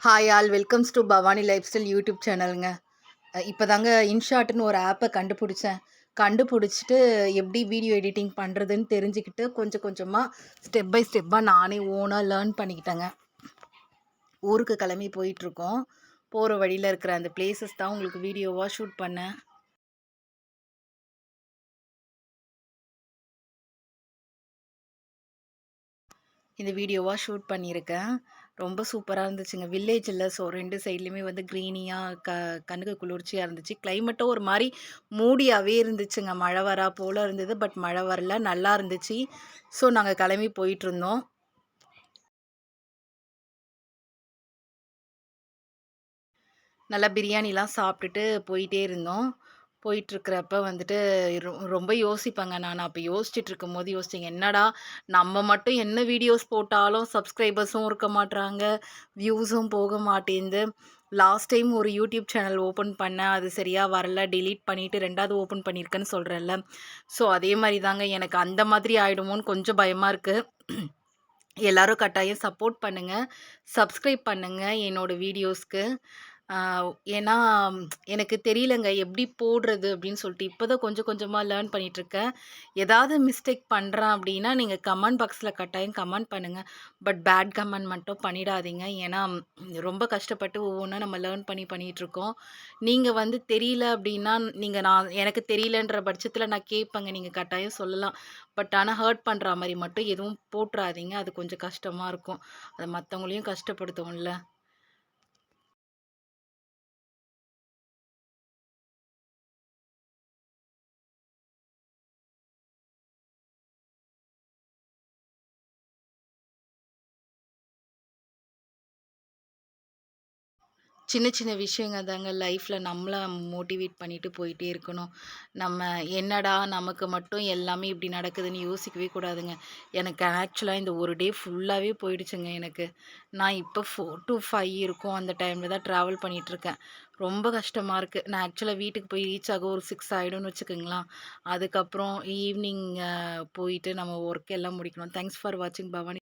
Hi all welcomes to Bhavani lifestyle YouTube சேனலுங்க. இப்போ தாங்க இன்ஷாட்னு ஒரு ஆப்பை கண்டுபிடிச்சேன். கண்டுபிடிச்சிட்டு எப்படி வீடியோ எடிட்டிங் பண்ணுறதுன்னு தெரிஞ்சுக்கிட்டு கொஞ்சம் கொஞ்சமாக ஸ்டெப் பை ஸ்டெப்பாக நானே ஓனாக லேர்ன் பண்ணிக்கிட்டேங்க. ஊருக்கு கிளம்பி போயிட்டுருக்கோம். போகிற வழியில் இருக்கிற அந்த பிளேசஸ் தான் உங்களுக்கு வீடியோவாக ஷூட் பண்ணேன். இந்த வீடியோவாக ஷூட் பண்ணியிருக்கேன். ரொம்ப சூப்பராக இருந்துச்சுங்க. வில்லேஜ் இல்லை, ஸோ 2 சைட்லேயுமே வந்து க்ரீனியாக கண்ணுக்கு குளிர்ச்சியாக இருந்துச்சு. கிளைமேட்டும் ஒரு மாதிரி மூடியாகவே இருந்துச்சுங்க. மழை வரா போல் இருந்தது, பட் மழை வரல, நல்லா இருந்துச்சு. ஸோ நாங்கள் கிளம்பி போயிட்டுருந்தோம். நல்லா பிரியாணிலாம் சாப்பிட்டுட்டு போயிட்டே இருந்தோம். போயிட்டுருக்கிறப்ப வந்துட்டு ரொம்ப யோசிப்பேங்க நான். அப்போ யோசிச்சுட்டு இருக்கும்போது யோசிச்சேங்க, என்னடா நம்ம மட்டும் என்ன வீடியோஸ் போட்டாலும் சப்ஸ்கிரைபர்ஸும் இருக்க மாட்றாங்க, வியூஸும் போக மாட்டேங்குது. லாஸ்ட் டைம் ஒரு யூடியூப் சேனல் ஓப்பன் பண்ணேன். அது சரியா வரல. டெலீட் பண்ணிவிட்டு 2வது ஓப்பன் பண்ணியிருக்கேன்னு சொல்கிறேன்ல. ஸோ அதே மாரி தாங்க எனக்கு அந்த மாதிரி ஆயிடுமோன்னு கொஞ்சம் பயமாக இருக்குது. எல்லாரும் கட்டாயம் சப்போர்ட் பண்ணுங்க. சப்ஸ்கிரைப் பண்ணுங்க என்னோட வீடியோஸ்க்கு. ஆ ஏன்னா எனக்கு தெரியலங்க எப்படி போடுறது அப்படின்னு சொல்லிட்டு. இப்போ தான் கொஞ்சம் கொஞ்சமா லேர்ன் பண்ணிட்டுருக்கேன். ஏதாவது மிஸ்டேக் பண்றேன் அப்படின்னா, நீங்க கமெண்ட் பாக்ஸ்ல கட்டாயம் கமெண்ட் பண்ணுங்க. பட் பேட் கமெண்ட் மட்டும் பண்ணிடாதீங்க. ஏன்னா ரொம்ப கஷ்டப்பட்டு ஒவ்வொன்னா நம்ம லேர்ன் பண்ணி பண்ணிட்டுருக்கோம். நீங்க வந்து தெரியல அப்படின்னா, நான் எனக்கு தெரியலன்ற பட்சத்தில நான் கேட்பேங்க. நீங்க கட்டாயம் சொல்லலாம். பட் ஆனா ஹர்ட் பண்ற மாரி மட்டும் எதுவும் போட்றாதீங்க. அது கொஞ்சம் கஷ்டமா இருக்கும். அது மத்தவங்களையும் கஷ்டப்படுத்தும்ல. சின்ன சின்ன விஷயங்க தாங்க லைஃப்ல நம்மள மோட்டிவேட் பண்ணிட்டு போயிட்டே இருக்கணும். நம்ம என்னடா நமக்கு மட்டும் எல்லாமே இப்படி நடக்குதுன்னு யோசிக்கவே கூடாதுங்க. எனக்கு ஆக்சுவலா இந்த ஒரு டே ஃபுல்லாவே போயிடுச்சுங்க எனக்கு. நான் இப்போ 4 டூ 5 இருக்கும். அந்த டைம்ல தான் ட்ராவல் பண்ணிட்டுருக்கேன். ரொம்ப கஷ்டமா இருக்கு. நான் ஆக்சுவலா வீட்டுக்கு போய் ரீச் ஆக ஒரு 6 ஆயிடும்னு வச்சுக்கோங்களேன். அதுக்கப்புறம் ஈவினிங் போயிட்டு நம்ம ஒர்க் எல்லாம் முடிக்கணும். தேங்க்ஸ் ஃபார் வாட்சிங் பவானி.